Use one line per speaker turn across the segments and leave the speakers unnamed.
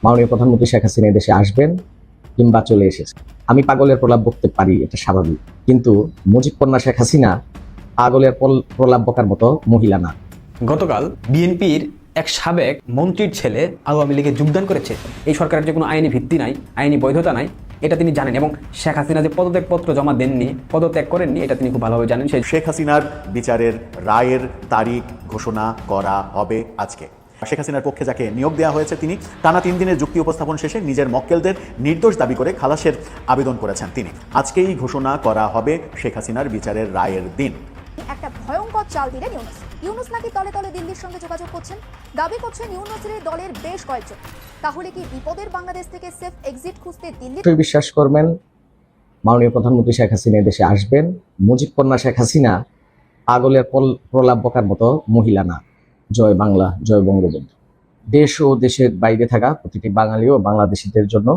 মাননীয় প্রধানমন্ত্রী শেখ হাসিনা দেশে আসবেন কিংবা চলে এসেছে। আমি পাগলের প্রলাপ বকতে পারি, এটা স্বাভাবিক, কিন্তু মুজিব কন্যা শেখ হাসিনা পাগলের প্রলাপ বকার মতো মহিলা না।
গতকাল বিএনপির এক সাবেক মন্ত্রীর ছেলে আওয়ামী লীগে যোগদান করেছে। এই সরকারের যে কোনো আইনি ভিত্তি নাই, আইনি বৈধতা নাই, এটা তিনি জানেন, এবং শেখ হাসিনা যে পদত্যাগপত্র জমা দেননি, পদত্যাগ করেননি, এটা তিনি খুব ভালোভাবে জানেন।
শেখ হাসিনার বিচারের রায়ের তারিখ ঘোষণা করা হবে আজকে। শেখ হাসিনার পক্ষে যাকে নিয়োগ দেওয়া হয়েছে তিনি টানা 3 দিনের যুক্তি উপস্থাপন শেষে নিজের মক্কেলদের নির্দোষ দাবি করে খালাসের আবেদন করেছেন তিনি। আজকেই ঘোষণা করা হবে শেখ হাসিনার বিচারের রায়ের দিন।
একটা ভয়ঙ্কর চাল দিলেন ইউনূস নাকি তলে তলে দিল্লির সঙ্গে যোগাযোগ করছেন। দাবি করছেন ইউনূসের দলের বেশ কয়েকজন। তাহলে কি বিপদের বাংলাদেশ থেকে সেফ এক্সিট খুঁজতে দিল্লি?
বিশ্বাস করবেন, মাননীয় প্রধানমন্ত্রী শেখ হাসিনা দেশে আসবেন। মুজিব কন্যা শেখ হাসিনা পাগলের প্রলাপ বকার মতো মহিলা না। জয় বাংলা, জয় বঙ্গবন্ধু। দেশ ও দেশের বাইরে থাকা প্রতিটি বাঙালি ও বাংলাদেশিদের জন্য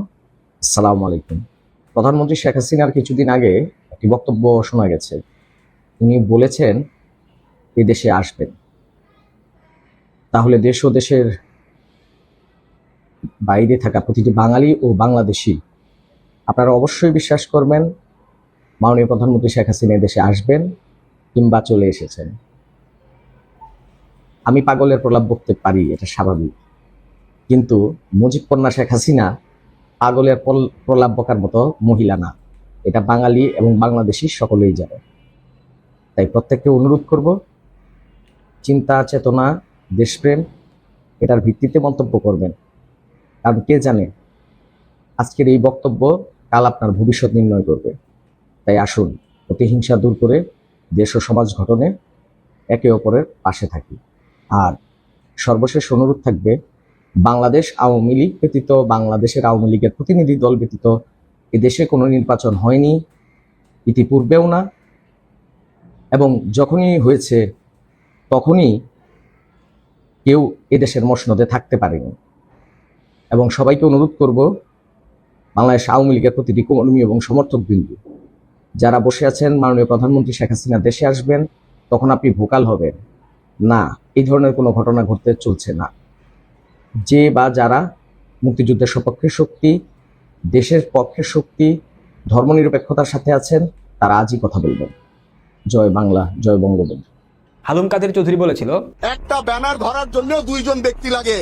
আসসালামু আলাইকুম। প্রধানমন্ত্রী শেখ হাসিনার কিছুদিন আগে একটি বক্তব্য শোনা গেছে। উনি বলেছেন এ দেশে আসবেন। তাহলে দেশ ও দেশের বাইরে থাকা প্রতিটি বাঙালি ও বাংলাদেশি আপনারা অবশ্যই বিশ্বাস করবেন, মাননীয় প্রধানমন্ত্রী শেখ হাসিনা দেশে আসবেন কিংবা চলে এসেছেন। আমি পাগলের প্রলাপ বকতে পারি, এটা স্বাভাবিক, কিন্তু মুজিব কন্যা শেখ হাসিনা পাগলের প্রলাপ বকার মতো মহিলা না। এটা বাঙালি এবং বাংলাদেশি সকলেই জানে। তাই প্রত্যেককে অনুরোধ করব, চিন্তা চেতনা দেশপ্রেম এটার ভিত্তিতে মন্তব্য করবেন, কারণ কে জানে আজকের এই বক্তব্য কাল আপনার ভবিষ্যৎ নির্ণয় করবে। তাই আসুন প্রতিহিংসা দূর করে দেশ ও সমাজ গঠনে একে অপরের পাশে থাকি। আর সর্বশেষ অনুরোধ থাকবে, বাংলাদেশ আওয়ামী লীগ ব্যতীত, বাংলাদেশের আওয়ামী লীগের প্রতিনিধি দল ব্যতীত এদেশে কোনো নির্বাচন হয়নি, ইতিপূর্বেও না, এবং যখনই হয়েছে তখনই কেউ এদেশের মসনদে থাকতে পারেনি। এবং সবাইকে অনুরোধ করব, বাংলাদেশ আওয়ামী লীগের প্রতিটি কর্মী এবং সমর্থক বিন্দু যারা বসে আছেন মাননীয় প্রধানমন্ত্রী শেখ হাসিনা দেশে আসবেন, তখন আপনি ভোকাল হবেন না, এই ধরনের কোনো ঘটনা ঘটতে চলছে না। যে বা যারা মুক্তিযুদ্ধের সপক্ষে শক্তি, দেশের পক্ষের শক্তি, ধর্মনিরপেক্ষতার সাথে আছেন, তারা আজই কথা বলবেন। জয় বাংলা, জয় বঙ্গবন্ধু।
হালুম কাদের চৌধুরী বলেছিল,
একটা ব্যানার ধরার জন্য 2 জন ব্যক্তি লাগে।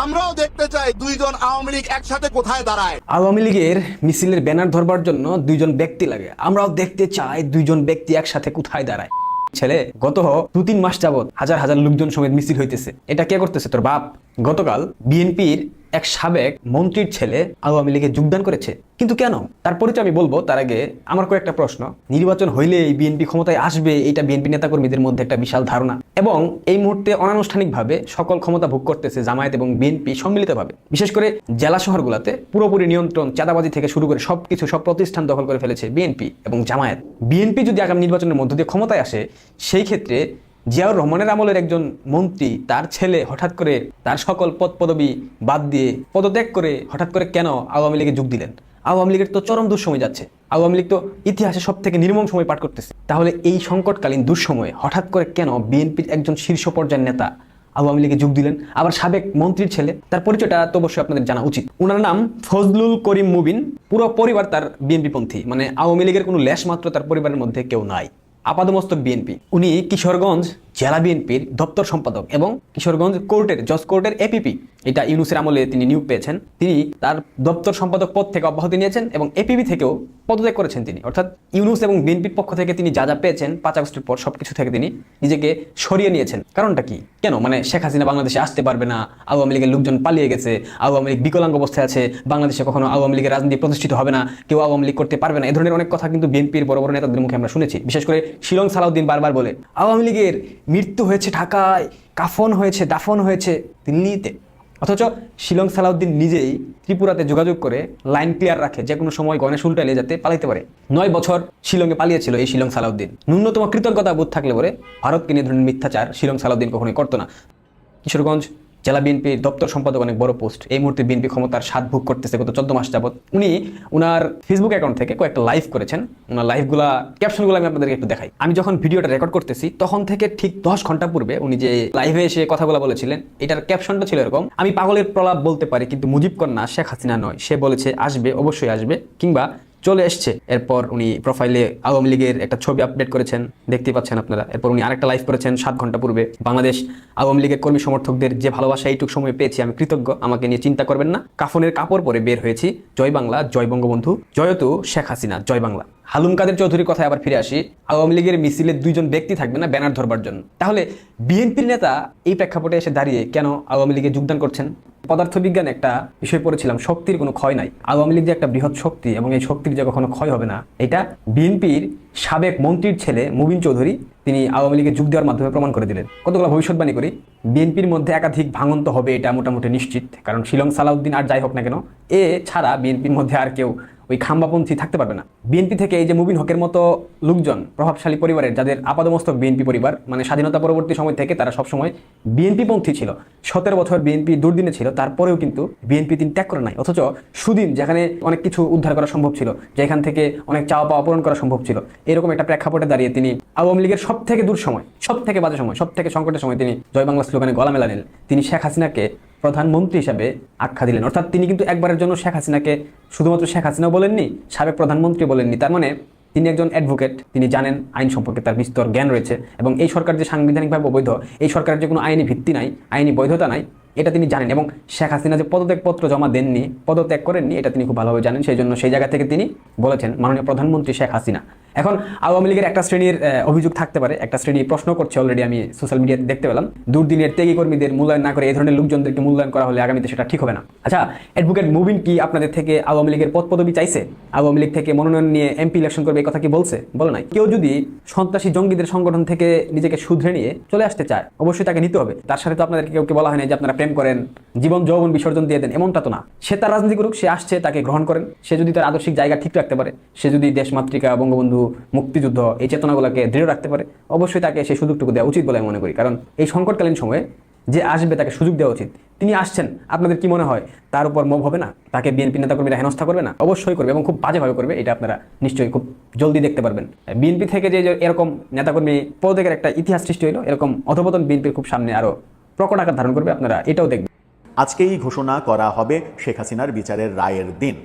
আমরাও দেখতে চাই 2 জন আওয়ামী লীগ একসাথে কোথায় দাঁড়ায়।
আওয়ামী লীগের মিছিলের ব্যানার ধরবার জন্য 2 জন ব্যক্তি লাগে। আমরাও দেখতে চাই 2 জন ব্যক্তি একসাথে কোথায় দাঁড়ায়। ছেলে, গত 2-3 মাস যাবত হাজার হাজার লোকজন সমেত মিছিল হইতেছে। এটা কে করতেছে? তোর বাপ। গতকাল বিএনপির এক সাবেক মন্ত্রীর ছেলে আওয়ামী লীগে যোগদান করেছে, কিন্তু কেন? তার পরিচয় আমি বলবো, তার আগে আমার কয়েকটা প্রশ্ন। নির্বাচন হইলেই বিএনপি ক্ষমতায় আসবে, এটা বিএনপি নেতাকর্মীদের মধ্যে একটা বিশাল ধারণা, এবং এই মুহূর্তে অনানুষ্ঠানিকভাবে সকল ক্ষমতা ভোগ করতেছে জামায়াত এবং বিএনপি সম্মিলিতভাবে। বিশেষ করে জেলা শহরগুলোতে পুরোপুরি নিয়ন্ত্রণ, চাঁদাবাজি থেকে শুরু করে সবকিছু, সব প্রতিষ্ঠান দখল করে ফেলেছে বিএনপি এবং জামায়াত। বিএনপি যদি আগামী নির্বাচনের মধ্য দিয়ে ক্ষমতায় আসে, সেই ক্ষেত্রে জিয়াউর রহমানের আমলের একজন মন্ত্রী, তার ছেলে হঠাৎ করে তার সকল পদ পদবি বাদ দিয়ে পদত্যাগ করে হঠাৎ করে কেন আওয়ামী লীগে যোগ দিলেন? আওয়ামী লীগের তো চরম দুঃসময় যাচ্ছে। আওয়ামী লীগ তো ইতিহাসে সব থেকে নির্মম সময় পার করতেছে। তাহলে এই সংকটকালীন দুঃসময়ে হঠাৎ করে কেন বিএনপির একজন শীর্ষ পর্যায়ের নেতা আওয়ামী লীগে যোগ দিলেন, আবার সাবেক মন্ত্রীর ছেলে? তার পরিচয়টা তো অবশ্যই আপনাদের জানা উচিত। ওনার নাম ফজলুল করিম মুবিন। পুরো পরিবার তার বিএনপি পন্থী, মানে আওয়ামী লীগের কোনো লেশ মাত্র তার পরিবারের মধ্যে কেউ নাই। আপাদমস্তক বিএনপি। উনি কিশোরগঞ্জ জেলা বিএনপির দপ্তর সম্পাদক এবং কিশোরগঞ্জ কোর্টের, জজ কোর্টের এপিপি। এটা ইউনূসের আমলে তিনি নিয়োগ পেয়েছেন। তিনি তার দপ্তর সম্পাদক পদ থেকে অব্যাহতি নিয়েছেন এবং এপিপি থেকেও পদত্যাগ করেছেন তিনি। অর্থাৎ ইউনূস এবং বিএনপির পক্ষ থেকে তিনি যা যা পেয়েছেন 5 আগস্টের পর সবকিছু থেকে তিনি নিজেকে সরিয়ে নিয়েছেন। কারণটা কি? কেন? মানে শেখ হাসিনা বাংলাদেশে আসতে পারবে না, আওয়ামী লীগের লোকজন পালিয়ে গেছে, আওয়ামী লীগ বিকলাঙ্গ অবস্থায় আছে, বাংলাদেশে কখনো আওয়ামী লীগের রাজনীতি প্রতিষ্ঠিত হবে না, কেউ আওয়ামী লীগ করতে পারবে না, এই ধরনের অনেক কথা কিন্তু বিএনপির বড় বড় নেতাদের মুখে আমরা শুনেছি। বিশেষ করে শিলং সালাউদ্দিন বারবার বলে আওয়ামী লীগের মৃত্যু হয়েছে ঢাকায়, কাফন হয়েছে, দাফন হয়েছে দিল্লিতে। অথচ শিলং সালাউদ্দিন নিজেই ত্রিপুরাতে যোগাযোগ করে লাইন ক্লিয়ার রাখে, যে কোনো সময় গণেশ উল্টাইলে যাতে পালাইতে পারে। 9 বছর শিলংয়ে পালিয়েছিল এই শিলং সালাউদ্দিন। ন্যূনতম কৃতজ্ঞতা বোধ থাকলে পরে ভারতকে নিয়ে ধরনের মিথ্যাচার শিলং সালাউদ্দিন কখনোই করতো না। কিশোরগঞ্জ জেলা বিএনপির দপ্তর সম্পাদক, অনেক বড় পোস্ট। এই মুহূর্তে বিএনপি ক্ষমতার স্বাদ ভোগ করতেছে গত 14 মাস যাবত। উনি উনার ফেসবুক অ্যাকাউন্ট থেকে কয়েকটা লাইভ করেছেন। ওনার লাইভগুলা ক্যাপশনগুলো আমি আপনাদেরকে একটু দেখাই। আমি যখন ভিডিওটা রেকর্ড করতেছি তখন থেকে ঠিক 10 ঘন্টা পূর্বে উনি যে লাইভে এসে কথাগুলো বলেছিলেন, এটার ক্যাপশনটা ছিল এরকম: আমি পাগলের প্রলাপ বলতে পারি কিন্তু মুজিব কন্যা শেখ হাসিনা নয়। সে বলেছে আসবে, অবশ্যই আসবে, কিংবা চলে এসছে। এরপর উনি প্রোফাইলে আওয়ামী লীগের একটা ছবি আপডেট করেছেন, দেখতে পাচ্ছেন আপনারা। এরপর উনি আরেকটা লাইভ করেছেন 7 ঘন্টা পূর্বে: বাংলাদেশ আওয়ামী লীগের কর্মী সমর্থকদের যে ভালোবাসা এইটুকু সময় পেয়েছি আমি কৃতজ্ঞ, আমাকে নিয়ে চিন্তা করবেন না। কাফনের কাপড় পরে বের হয়েছি, জয় বাংলা, জয় বঙ্গবন্ধু, জয়তু শেখ হাসিনা, জয় বাংলা। হালুম কাদের চৌধুরীর কথায় আবার ফিরে আসি। আওয়ামী লীগের মিছিলে 2 জন ব্যক্তি থাকবে না ব্যানার ধরবার জন্য। তাহলে বিএনপির নেতা এই প্রেক্ষাপটে এসে দাঁড়িয়ে কেন আওয়ামী লীগে যোগদান করছেন? পদার্থবিজ্ঞানে একটা বিষয় পড়েছিলাম, শক্তির কোনো ক্ষয় নাই। আওয়ামী লীগ যে একটা বৃহৎ শক্তি এবং এই শক্তির যে কখনো ক্ষয় হবে না, এটা বিএনপির সাবেক মন্ত্রীর ছেলে মুবিন চৌধুরী তিনি আওয়ামী লীগে যোগ দেওয়ার মাধ্যমে প্রমাণ করে দিলেন। কতগুলো ভবিষ্যৎবাণী করি, বিএনপির মধ্যে একাধিক ভাঙন তো হবে, এটা মোটামুটি নিশ্চিত। কারণ শিলং সালাউদ্দিন আর যাই হোক না কেন, এ ছাড়া বিএনপির মধ্যে আর কেউ ওই খাম্বাপন্থী থাকতে পারবে না। বিএনপি থেকে এই যে মুবিন হকের মতো লোকজন, প্রভাবশালী পরিবারের, যাদের আপাদমস্তক বিএনপি পরিবার, মানে স্বাধীনতা পরবর্তী সময় থেকে তারা সবসময় বিএনপি পন্থী ছিল। 17 বছর বিএনপি দুর্দিনে ছিল, তারপরেও কিন্তু বিএনপি তিনি ত্যাগ করে নাই। অথচ সুদিন, যেখানে অনেক কিছু উদ্ধার করা সম্ভব ছিল, যেখান থেকে অনেক চাওয়া পাওয়া পূরণ করা সম্ভব ছিল, এরকম একটা প্রেক্ষাপটে দাঁড়িয়ে তিনি আওয়ামী লীগের সব থেকে দূর সময়, সব থেকে বাজে সময়, সব থেকে সংকটের সময় তিনি জয় বাংলা স্লোগানে গলা মেলা নিলেন। তিনি শেখ হাসিনাকে প্রধানমন্ত্রী হিসাবে আখ্যা দিলেন। অর্থাৎ তিনি কিন্তু একবারের জন্য শেখ হাসিনাকে শুধুমাত্র শেখ হাসিনাও বলেননি, সাবেক প্রধানমন্ত্রী বলেননি। তার মানে তিনি একজন অ্যাডভোকেট, তিনি জানেন আইন সম্পর্কে, তার বিস্তর জ্ঞান রয়েছে। এবং এই সরকার যে সাংবিধানিকভাবে অবৈধ, এই সরকারের যে কোনো আইনি ভিত্তি নাই, আইনি বৈধতা নাই, এটা তিনি জানেন। এবং শেখ হাসিনা যে পদত্যাগপত্র জমা দেননি, পদত্যাগ করেননি, এটা তিনি খুব ভালোভাবে জানেন। সেই জন্য সেই জায়গা থেকে তিনি বলেছেন মাননীয় প্রধানমন্ত্রী শেখ হাসিনা। এখন আওয়ামী লীগের একটা শ্রেণীর অভিযোগ থাকতে পারে, একটা শ্রেণী প্রশ্ন করছে, অলরেডি আমি সোশ্যাল মিডিয়াতে দেখতে পেলাম, দুর্দিনের ত্যাগী কর্মীদের মূল্যায়ন না করে এই ধরনের লোকজনদেরকে মূল্যায়ন করা হলে আগামীতে সেটা ঠিক হবে না। আচ্ছা, অ্যাডভোকেট মুবিন কি আপনাদের থেকে আওয়ামী লীগের পদ পদবি চাইছে? আওয়ামী লীগ থেকে মনোনয়ন নিয়ে এমপি ইলেকশন করবে, এই কথা কি বলছে? বলে নাই। কেউ যদি সন্ত্রাসী জঙ্গিদের সংগঠন থেকে নিজেকে শুধরে নিয়ে চলে আসতে চায়, অবশ্যই তাকে নিতে হবে। তার সাথে তো আপনাদেরকে কেউ বলা হয় না যে আপনারা প্রেম করেন, জীবন যৌবন বিসর্জন দিয়ে দেন, এমনটা তো না। সে তার রাজনীতি করুক, সে আসছে, তাকে গ্রহণ করেন। সে যদি তার আদর্শিক জায়গা ঠিক রাখতে পারে, সে যদি দেশমাতৃকা, বঙ্গবন্ধু, মুক্তিযুদ্ধ, এই চেতনাগুলোকে দৃঢ় রাখতে পারে, অবশ্যই তাকে সেই সুযোগটুকু দেওয়া উচিত বলে আমি মনে করি। কারণ এই সংকটকালীন সময়ে যে আসবে তাকে সুযোগ দেওয়া উচিত। তিনি আসছেন, আপনাদের কি মনে হয় তার উপর মব হবে না? তাকে বিএনপি নেতাকর্মীরা হেনস্থা করবে না? অবশ্যই করবে, এবং খুব বাজেভাবে করবে। এটা আপনারা নিশ্চয়ই খুব জলদি দেখতে পারবেন। বিএনপি থেকে যে এরকম নেতাকর্মী পদত্যাগের একটা ইতিহাস সৃষ্টি হলো, এরকম অধপতন বিএনপির খুব সামনে আরো প্রকট আকার ধারণ করবে, আপনারা এটাও দেখবেন।
আজকেই ঘোষণা করা হবে শেখ হাসিনার বিচারের রায়ের দিন।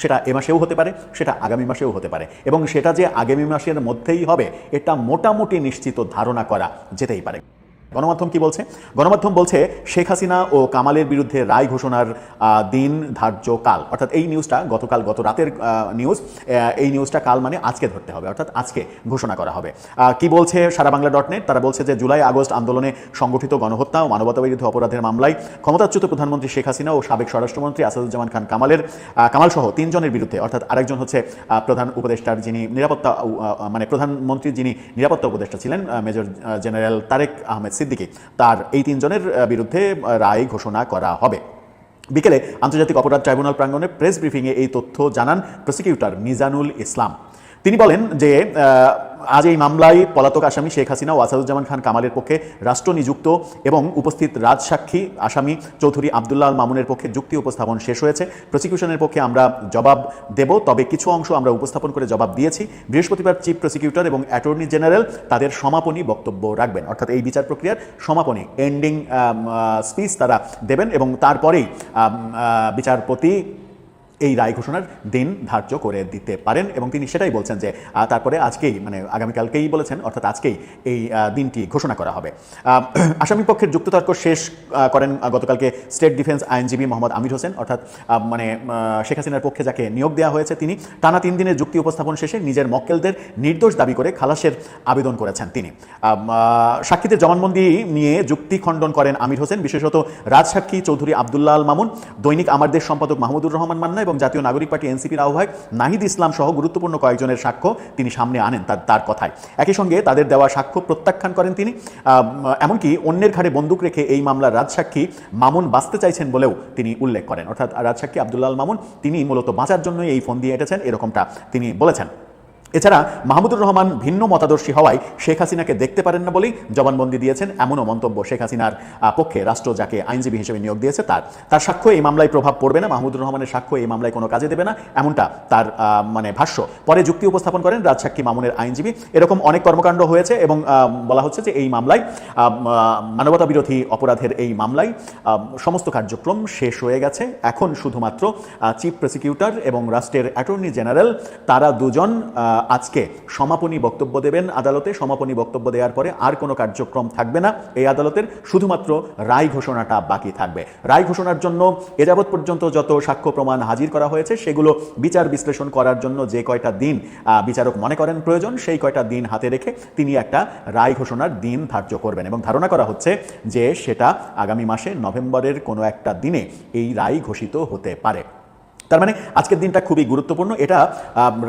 সেটা এ মাসেও হতে পারে, সেটা আগামী মাসেও হতে পারে, এবং সেটা যে আগামী মাসের মধ্যেই হবে এটা মোটামুটি নিশ্চিত ধারণা করা যেতেই পারে। গণমাধ্যম কি বলছে? গণমাধ্যম বলছে শেখ হাসিনা ও কামালের বিরুদ্ধে রায় ঘোষণার দিন ধার্য কাল, অর্থাৎ এই নিউজটা গত রাতের নিউজ। এই নিউজটা কাল মানে আজকে ধরতে হবে, অর্থাৎ আজকে ঘোষণা করা হবে। কি বলছে সারাবাংলা.net? তারা বলছে যে জুলাই আগস্ট আন্দোলনে সংগঠিত গণহত্যা ও মানবতা বিরোধী অপরাধের মামলায় ক্ষমতাচ্যুত প্রধানমন্ত্রী শেখ হাসিনা ও সাবেক স্বরাষ্ট্রমন্ত্রী আসাদুজ্জামান খান কামাল সহ 3 জনের বিরুদ্ধে, অর্থাৎ আরেকজন হচ্ছে প্রধান উপদেষ্টার যিনি নিরাপত্তা, মানে প্রধানমন্ত্রীর যিনি নিরাপত্তা উপদেষ্টা ছিলেন, মেজর জেনারেল তারেক আহমেদ সিদ্দিকী, তার এই 3 জনের বিরুদ্ধে রায় ঘোষণা করা হবে। বিকেলে আন্তর্জাতিক অপরাধ ট্রাইব্যুনাল প্রাঙ্গণে প্রেস ব্রিফিংয়ে এই তথ্য জানান প্রসিকিউটর মিজানুল ইসলাম। তিনি বলেন যে আজ এই মামলায় পলাতক আসামি শেখ হাসিনা ও আসাদুজ্জামান খান কামালের পক্ষে রাষ্ট্রনিযুক্ত এবং উপস্থিত রাজসাক্ষী আসামি চৌধুরী আব্দুল্লাহ আল মামুনের পক্ষে যুক্তি উপস্থাপন শেষ হয়েছে। প্রসিকিউশনের পক্ষে আমরা জবাব দেব, তবে কিছু অংশ আমরা উপস্থাপন করে জবাব দিয়েছি। বৃহস্পতিবার চিফ প্রসিকিউটর এবং অ্যাটর্নি জেনারেল তাদের সমাপনী বক্তব্য রাখবেন, অর্থাৎ এই বিচার প্রক্রিয়ার সমাপনী এন্ডিং স্পিচ তারা দেবেন, এবং তারপরেই বিচারপতি এই রায় ঘোষণার দিন ধার্য করে দিতে পারেন। এবং তিনি সেটাই বলছেন যে তারপরে আজকেই, মানে আগামীকালকেই বলেছেন, অর্থাৎ আজকেই এই দিনটি ঘোষণা করা হবে। আসামি পক্ষের যুক্তিতর্ক শেষ করেন গতকালকে স্টেট ডিফেন্স আইনজীবী মোহাম্মদ আমির হোসেন, অর্থাৎ মানে শেখ হাসিনার পক্ষে যাকে নিয়োগ দেওয়া হয়েছে, তিনি টানা 3 দিনের যুক্তি উপস্থাপন শেষে নিজের মক্কেলদের নির্দোষ দাবি করে খালাসের আবেদন করেছেন। তিনি সাক্ষীদের জবানবন্দি নিয়ে যুক্তি খণ্ডন করেন আমির হোসেন, বিশেষত রাজসাক্ষী চৌধুরী আব্দুল্লাহ আল মামুন, দৈনিক আমার দেশ সম্পাদক মাহমুদুর রহমান মান্না এবং জাতীয় নাগরিক পার্টি এনসিপির আহ্বায়ক নাহিদ ইসলাম সহ গুরুত্বপূর্ণ কয়েকজনের সাক্ষ্য তিনি সামনে আনেন তার কথায়। একই সঙ্গে তাদের দেওয়া সাক্ষ্য প্রত্যাখ্যান করেন তিনি। এমনকি অন্যের ঘাড়ে বন্দুক রেখে এই মামলার রাজসাক্ষী মামুন বাঁচতে চাইছেন বলেও তিনি উল্লেখ করেন, অর্থাৎ রাজসাক্ষী আব্দুল্লাহ আল মামুন তিনি মূলত বাঁচার জন্যই এই ফোন দিয়ে এঁটেছেন, এরকমটা তিনি বলেছেন। এছাড়া মাহমুদুর রহমান ভিন্ন মতাদর্শী হওয়ায় শেখ হাসিনাকে দেখতে পারেন না বলেই জবানবন্দি দিয়েছেন, এমনও মন্তব্য শেখ হাসিনার পক্ষে রাষ্ট্র যাকে আইনজীবী হিসেবে নিয়োগ দিয়েছে তার সাক্ষ্য এই মামলায় প্রভাব পড়বে না, মাহমুদুর রহমানের সাক্ষ্য এই মামলায় কোনো কাজে দেবে না, এমনটা তার মানে ভাষ্য। পরে যুক্তি উপস্থাপন করেন রাজসাক্ষী মামুনের আইনজীবী। এরকম অনেক কর্মকাণ্ড হয়েছে এবং বলা হচ্ছে যে এই মামলায় মানবতা বিরোধী অপরাধের এই মামলায় সমস্ত কার্যক্রম শেষ হয়ে গেছে। এখন শুধুমাত্র চিফ প্রসিকিউটর এবং রাষ্ট্রের অ্যাটর্নি জেনারেল তারা দুজন আজকে সমাপনী বক্তব্য দেবেন আদালতে। সমাপনী বক্তব্য দেওয়ার পরে আর কোনো কার্যক্রম থাকবে না এই আদালতের, শুধুমাত্র রায় ঘোষণাটা বাকি থাকবে। রায় ঘোষণার জন্য এ যাবৎ পর্যন্ত যত সাক্ষ্য প্রমাণ হাজির করা হয়েছে সেগুলো বিচার বিশ্লেষণ করার জন্য যে কয়টা দিন বিচারক মনে করেন প্রয়োজন সেই কয়টা দিন হাতে রেখে তিনি একটা রায় ঘোষণার দিন ধার্য করবেন এবং ধারণা করা হচ্ছে যে সেটা আগামী মাসে নভেম্বরের কোনো একটা দিনে এই রায় ঘোষিত হতে পারে। তার মানে আজকের দিনটা খুবই গুরুত্বপূর্ণ। এটা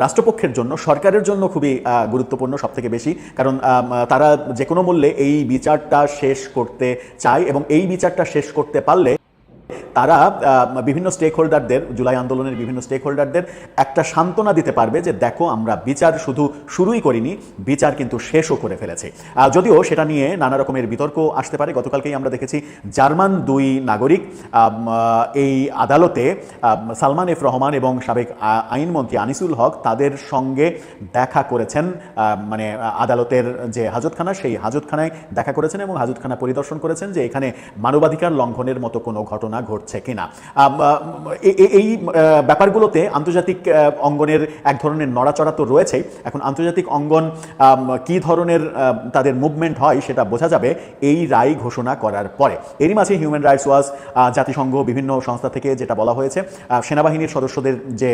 রাষ্ট্রপক্ষের জন্য, সরকারের জন্য খুবই গুরুত্বপূর্ণ সবথেকে বেশি, কারণ তারা যে কোনো মূল্যে এই বিচারটা শেষ করতে চায় এবং এই বিচারটা শেষ করতে পারলে তারা বিভিন্ন স্টেক হোল্ডারদের, জুলাই আন্দোলনের বিভিন্ন স্টেক হোল্ডারদের একটা সান্ত্বনা দিতে পারবে যে দেখো আমরা বিচার শুধু শুরুই করিনি, বিচার কিন্তু শেষও করে ফেলেছে। যদিও সেটা নিয়ে নানা রকমের বিতর্ক আসতে পারে। গতকালকেই আমরা দেখেছি জার্মান দুই নাগরিক এই আদালতে সালমান এফ রহমান এবং সাবেক আইনমন্ত্রী আনিসুল হক তাদের সঙ্গে দেখা করেছেন, মানে আদালতের যে হাজতখানা সেই হাজতখানায় দেখা করেছেন এবং হাজতখানা পরিদর্শন করেছেন যে এখানে মানবাধিকার লঙ্ঘনের মতো কোনো ঘটনা ঘটছে কিনা। এই ব্যাপারগুলোতে আন্তর্জাতিক অঙ্গনের এক ধরনের নড়াচড়া তো রয়েছেই। এখন আন্তর্জাতিক অঙ্গন কি ধরনের তাদের মুভমেন্ট হয় সেটা বোঝা যাবে এই রায় ঘোষণা করার পরে। এরই মাঝে হিউম্যান রাইটস ওয়াচ, জাতিসংঘ, বিভিন্ন সংস্থা থেকে যেটা বলা হয়েছে সেনাবাহিনীর সদস্যদের যে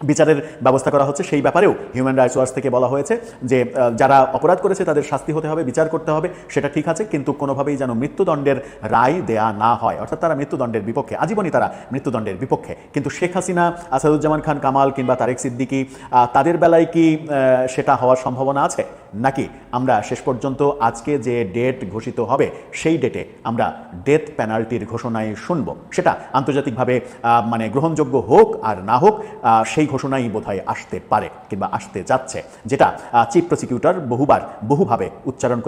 বিচারের ব্যবস্থা করা হচ্ছে সেই ব্যাপারেও হিউম্যান রাইটস ওয়াচ থেকে বলা হয়েছে যে যারা অপরাধ করেছে তাদের শাস্তি হতে হবে, বিচার করতে হবে, সেটা ঠিক আছে, কিন্তু কোনোভাবেই যেন মৃত্যুদণ্ডের রায় দেয়া না হয়। অর্থাৎ তারা মৃত্যুদণ্ডের বিপক্ষে, আজীবনই তারা মৃত্যুদণ্ডের বিপক্ষে। কিন্তু শেখ হাসিনা, আসাদুজ্জামান খান কামাল কিংবা তারেক সিদ্দিকী তাদের বেলায় কি সেটা হওয়ার সম্ভাবনা আছে? নাকি আমরা শেষ পর্যন্ত আজকে যে ডেট ঘোষিত হবে সেই ডেটে আমরা ডেথ পেনাল্টির ঘোষণায় শুনব? সেটা আন্তর্জাতিকভাবে মানে গ্রহণযোগ্য হোক আর না হোক সেই ঘোষণাই বোধহয় আসতে পারে কিংবা আসতে যাচ্ছে, যেটা চিফ প্রসিকিউটর বহুভাবে উচ্চারণ করে